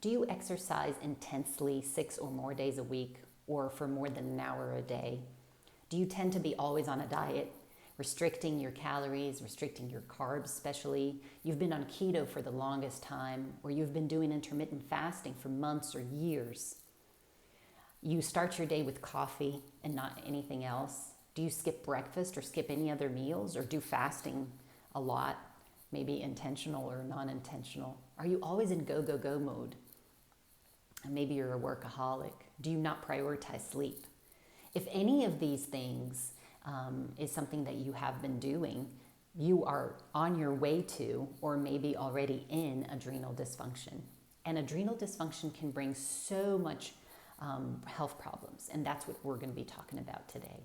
Do you exercise intensely 6 or more days a week or for more than an hour a day? Do you tend to be always on a diet, restricting your calories, restricting your carbs especially? You've been on keto for the longest time, or you've been doing intermittent fasting for months or years. You start your day with coffee and not anything else. Do you skip breakfast or skip any other meals, or do fasting a lot, maybe intentional or non-intentional? Are you always in go, go, go mode? Maybe you're a workaholic. Do you not prioritize sleep? If any of these things is something that you have been doing, you are on your way to, or maybe already in, adrenal dysfunction. And adrenal dysfunction can bring so much health problems, and that's what we're going to be talking about today.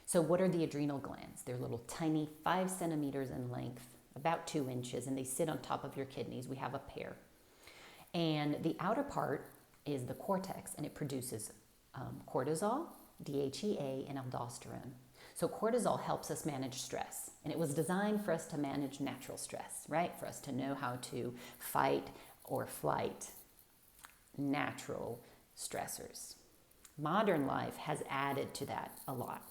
So what are the adrenal glands? They're little tiny, 5 centimeters in length, about 2 inches, and they sit on top of your kidneys. We have a pair. And the outer part is the cortex, and it produces cortisol, DHEA, and aldosterone. So cortisol helps us manage stress, and it was designed for us to manage natural stress, right? For us to know how to fight or flight, natural stressors. Modern life has added to that a lot.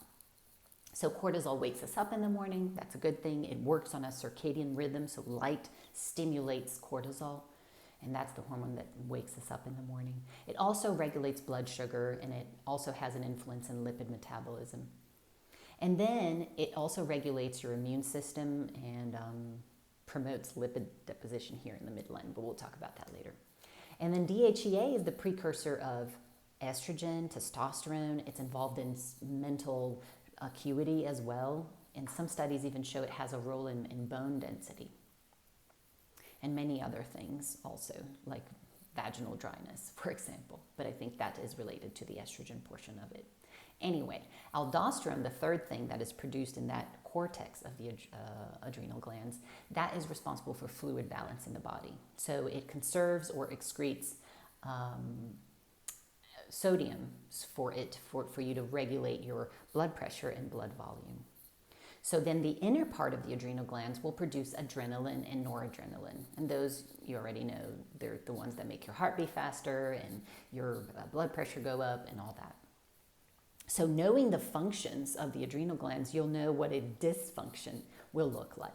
So cortisol wakes us up in the morning. That's a good thing. It works on a circadian rhythm, so light stimulates cortisol. And that's the hormone that wakes us up in the morning. It also regulates blood sugar, and it also has an influence in lipid metabolism. And then it also regulates your immune system and promotes lipid deposition here in the midline, but we'll talk about that later. And then DHEA is the precursor of estrogen, testosterone. It's involved in mental acuity as well. And some studies even show it has a role in bone density. And many other things also, like vaginal dryness, for example. But I think that is related to the estrogen portion of it. Anyway, aldosterone, the third thing that is produced in that cortex of the adrenal glands, that is responsible for fluid balance in the body. So it conserves or excretes sodium for you to regulate your blood pressure and blood volume. So then the inner part of the adrenal glands will produce adrenaline and noradrenaline. And those, you already know, they're the ones that make your heart beat faster and your blood pressure go up and all that. So knowing the functions of the adrenal glands, you'll know what a dysfunction will look like.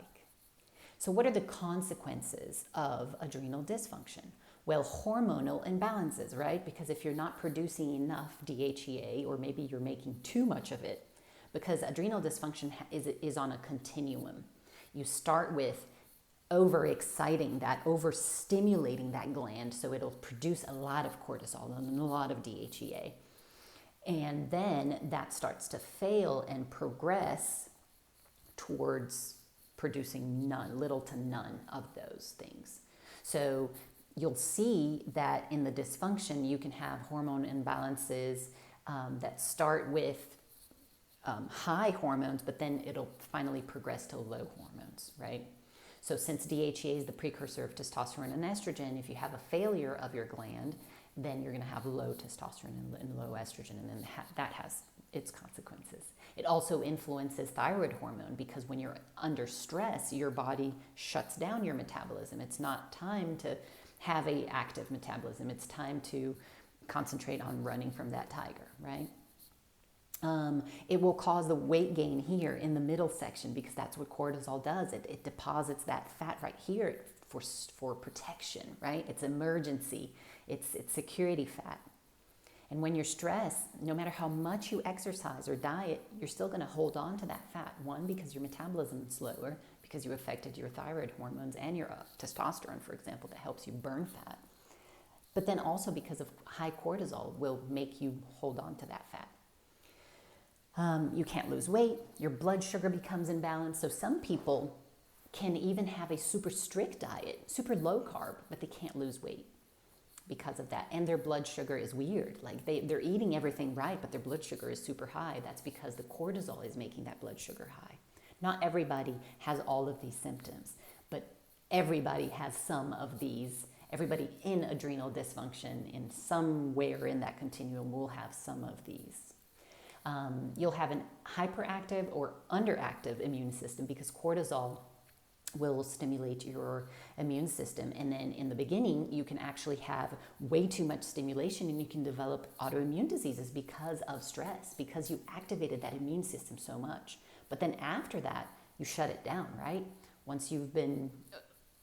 So what are the consequences of adrenal dysfunction? Well, hormonal imbalances, right? Because if you're not producing enough DHEA, or maybe you're making too much of it, because adrenal dysfunction is on a continuum. You start with overexciting that, overstimulating that gland, so it'll produce a lot of cortisol and a lot of DHEA. And then that starts to fail and progress towards producing little to none of those things. So you'll see that in the dysfunction, you can have hormone imbalances that start with high hormones, but then it'll finally progress to low hormones, right? So since DHEA is the precursor of testosterone and estrogen, if you have a failure of your gland, then you're going to have low testosterone and low estrogen, and then that has its consequences. It also influences thyroid hormone, because when you're under stress, your body shuts down your metabolism. It's not time to have an active metabolism. It's time to concentrate on running from that tiger, right? It will cause the weight gain here in the middle section, because that's what cortisol does. It deposits that fat right here for protection, right? It's emergency. It's security fat. And when you're stressed, no matter how much you exercise or diet, you're still going to hold on to that fat. One, because your metabolism is slower, because you affected your thyroid hormones and your testosterone, for example, that helps you burn fat. But then also because of high cortisol will make you hold on to that fat. You can't lose weight, your blood sugar becomes imbalanced. So some people can even have a super strict diet, super low carb, but they can't lose weight because of that. And their blood sugar is weird. Like they're eating everything right, but their blood sugar is super high. That's because the cortisol is making that blood sugar high. Not everybody has all of these symptoms, but everybody has some of these. Everybody in adrenal dysfunction in somewhere in that continuum will have some of these. You'll have an hyperactive or underactive immune system, because cortisol will stimulate your immune system. And then in the beginning, you can actually have way too much stimulation and you can develop autoimmune diseases because of stress, because you activated that immune system so much. But then after that, you shut it down, right? Once you've been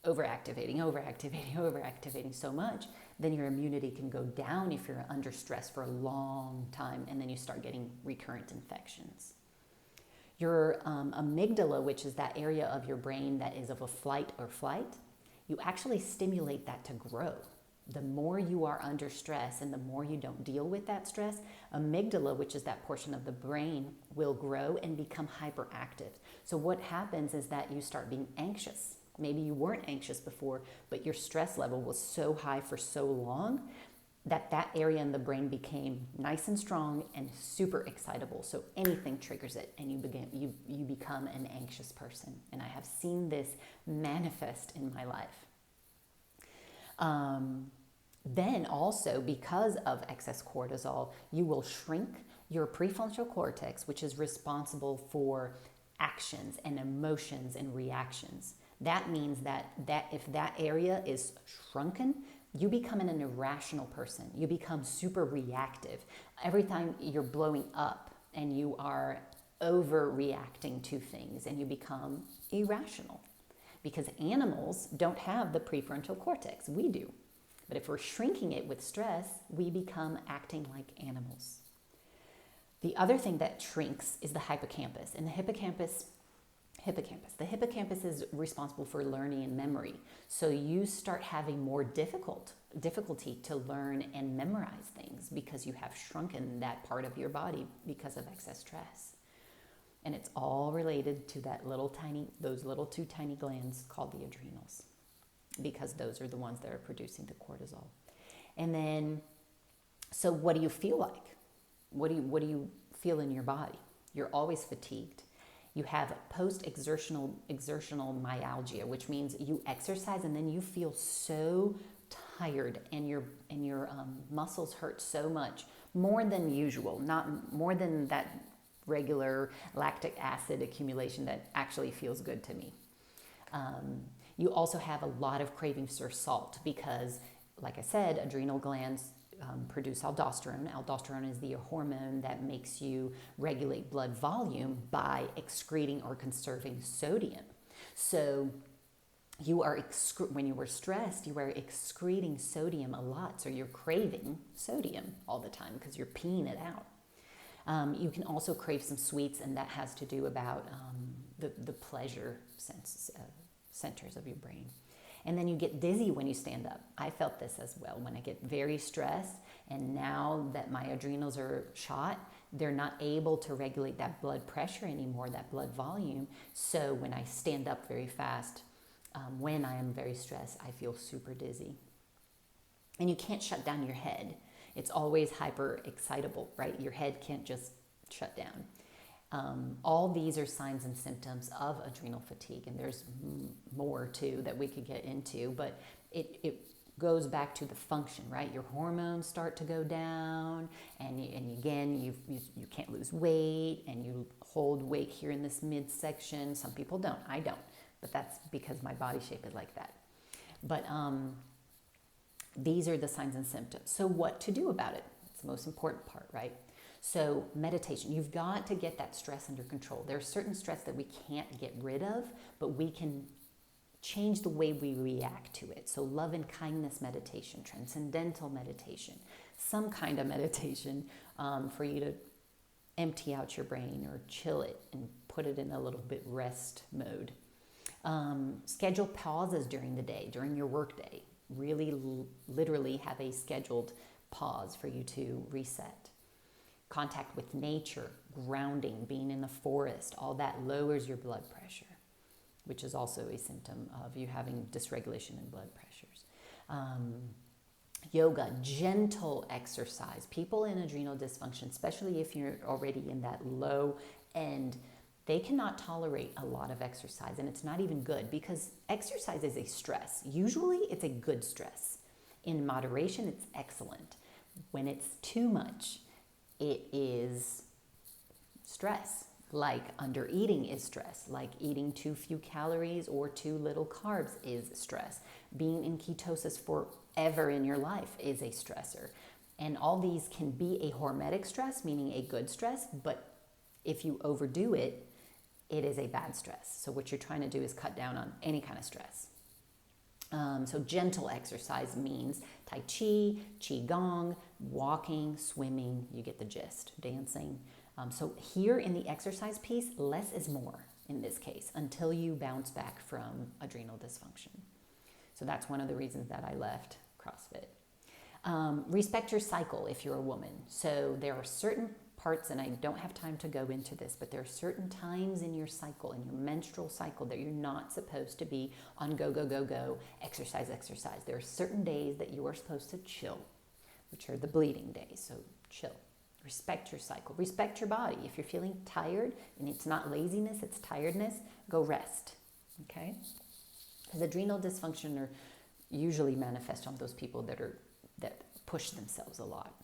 overactivating so much, then your immunity can go down if you're under stress for a long time, and then you start getting recurrent infections. Your amygdala, which is that area of your brain that is of a flight or flight, you actually stimulate that to grow. The more you are under stress and the more you don't deal with that stress, amygdala, which is that portion of the brain, will grow and become hyperactive. So what happens is that you start being anxious. Maybe you weren't anxious before, but your stress level was so high for so long that area in the brain became nice and strong and super excitable. So anything triggers it, and you become an anxious person. And I have seen this manifest in my life. Then also, because of excess cortisol, you will shrink your prefrontal cortex, which is responsible for actions and emotions and reactions. That means that if that area is shrunken, you become an irrational person. You become super reactive. Every time you're blowing up and you are overreacting to things, and you become irrational. Because animals don't have the prefrontal cortex. We do. But if we're shrinking it with stress, we become acting like animals. The other thing that shrinks is the hippocampus. And the hippocampus is responsible for learning and memory. So you start having more difficulty to learn and memorize things because you have shrunken that part of your body because of excess stress. And it's all related to those little two tiny glands called the adrenals, because those are the ones that are producing the cortisol. And then, so what do you feel like? What do you feel in your body? You're always fatigued. You have exertional myalgia, which means you exercise and then you feel so tired, and your muscles hurt so much, more than usual, not more than that regular lactic acid accumulation that actually feels good to me. You also have a lot of cravings for salt because, like I said, adrenal glands produce aldosterone. Aldosterone is the hormone that makes you regulate blood volume by excreting or conserving sodium. So you are when you were stressed, you were excreting sodium a lot. So you're craving sodium all the time because you're peeing it out. You can also crave some sweets, and that has to do about the pleasure centers of your brain. And then you get dizzy when you stand up. I felt this as well when I get very stressed, and now that my adrenals are shot, they're not able to regulate that blood pressure anymore, that blood volume. So when I stand up very fast, when I am very stressed, I feel super dizzy. And you can't shut down your head. It's always hyper excitable, right? Your head can't just shut down. All these are signs and symptoms of adrenal fatigue, and there's more too that we could get into, but it goes back to the function, right? Your hormones start to go down, and again, you can't lose weight, and you hold weight here in this midsection. Some people don't. I don't, but that's because my body shape is like that. But these are the signs and symptoms. So what to do about it? It's the most important part, right? So meditation, you've got to get that stress under control. There's certain stress that we can't get rid of, but we can change the way we react to it. So love and kindness meditation, transcendental meditation, some kind of meditation for you to empty out your brain or chill it and put it in a little bit rest mode. Schedule pauses during the day, during your work day. Really literally have a scheduled pause for you to reset. Contact with nature, grounding, being in the forest, all that lowers your blood pressure, which is also a symptom of you having dysregulation in blood pressures. Yoga, gentle exercise. People in adrenal dysfunction, especially if you're already in that low end, they cannot tolerate a lot of exercise, and it's not even good because exercise is a stress. Usually it's a good stress. In moderation, it's excellent. When it's too much, it is stress. like under eating is stress, like eating too few calories or too little carbs is stress. Being in ketosis forever in your life is a stressor. And all these can be a hormetic stress, meaning a good stress, but if you overdo it, it is a bad stress. So what you're trying to do is cut down on any kind of stress. So gentle exercise means Tai Chi, Qigong, walking, swimming, you get the gist, dancing. So here in the exercise piece, less is more in this case until you bounce back from adrenal dysfunction. So that's one of the reasons that I left CrossFit. Respect your cycle if you're a woman. So there are certain parts, and I don't have time to go into this, but there are certain times in your cycle, in your menstrual cycle, that you're not supposed to be on go, go, go, go, exercise, exercise. There are certain days that you are supposed to chill, which are the bleeding days. So chill. Respect your cycle. Respect your body. If you're feeling tired, and it's not laziness, it's tiredness, go rest. Okay? Because adrenal dysfunction are usually manifest on those people that push themselves a lot.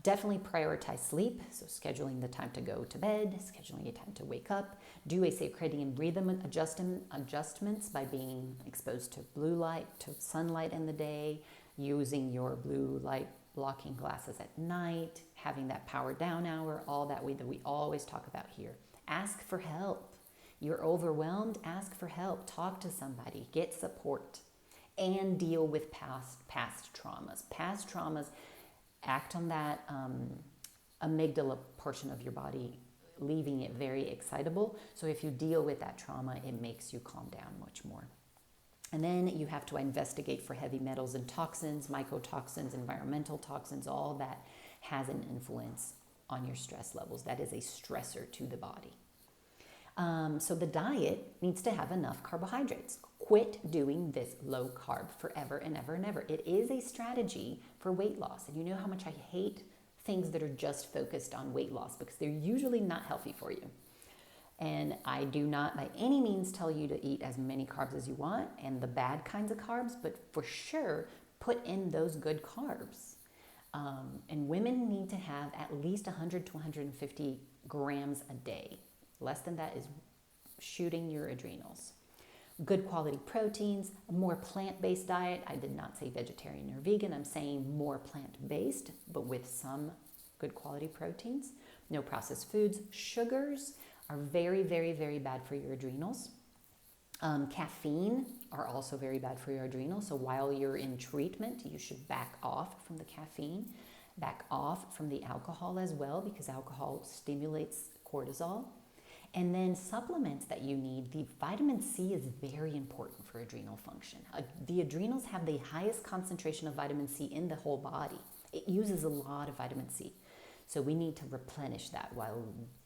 Definitely prioritize sleep, so scheduling the time to go to bed, scheduling a time to wake up. Do a circadian rhythm adjustments by being exposed to blue light, to sunlight in the day, using your blue light blocking glasses at night, having that power down hour, all that we always talk about here. Ask for help. You're overwhelmed, ask for help. Talk to somebody, get support, and deal with past traumas. Past traumas act on that amygdala portion of your body, leaving it very excitable. So if you deal with that trauma, it makes you calm down much more. And then you have to investigate for heavy metals and toxins, mycotoxins, environmental toxins, all that has an influence on your stress levels. That is a stressor to the body. So the diet needs to have enough carbohydrates. Quit doing this low carb forever and ever and ever. It is a strategy for weight loss. And you know how much I hate things that are just focused on weight loss because they're usually not healthy for you. And I do not by any means tell you to eat as many carbs as you want and the bad kinds of carbs, but for sure, put in those good carbs. And women need to have at least 100 to 150 grams a day. Less than that is shooting your adrenals. Good quality proteins, a more plant-based diet. I did not say vegetarian or vegan. I'm saying more plant-based, but with some good quality proteins. No processed foods. Sugars are very, very, very bad for your adrenals. Caffeine are also very bad for your adrenals. So while you're in treatment, you should back off from the caffeine, back off from the alcohol as well, because alcohol stimulates cortisol. And then supplements that you need, the vitamin C is very important for adrenal function. The adrenals have the highest concentration of vitamin C in the whole body. It uses a lot of vitamin C. So we need to replenish that while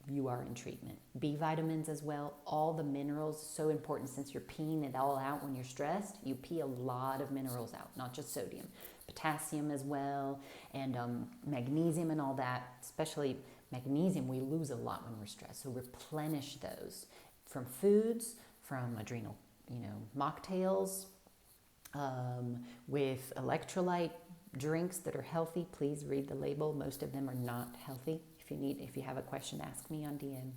you are in treatment. B vitamins as well, all the minerals, so important since you're peeing it all out when you're stressed. You pee a lot of minerals out, not just sodium. Potassium as well, and magnesium and all that, especially magnesium, we lose a lot when we're stressed. So replenish those from foods, from adrenal, mocktails, with electrolyte drinks that are healthy. Please read the label. Most of them are not healthy. If you have a question, ask me on DM.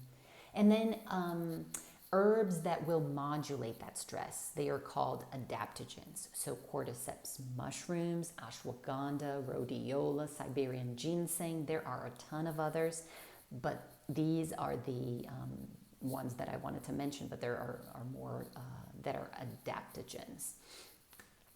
And then herbs that will modulate that stress. They are called adaptogens. So cordyceps mushrooms, ashwagandha, rhodiola, Siberian ginseng. There are a ton of others, but these are the ones that I wanted to mention, but there are more that are adaptogens.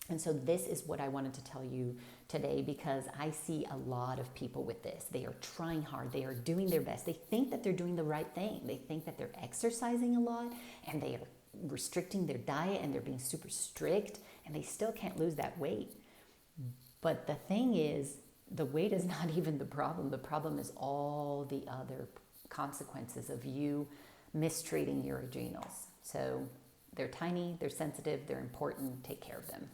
And so this is what I wanted to tell you today because I see a lot of people with this. They are trying hard. They are doing their best. They think that they're doing the right thing. They think that they're exercising a lot and they are restricting their diet and they're being super strict and they still can't lose that weight. But the thing is, the weight is not even the problem. The problem is all the other consequences of you mistreating your adrenals. So they're tiny, they're sensitive, they're important. Take care of them.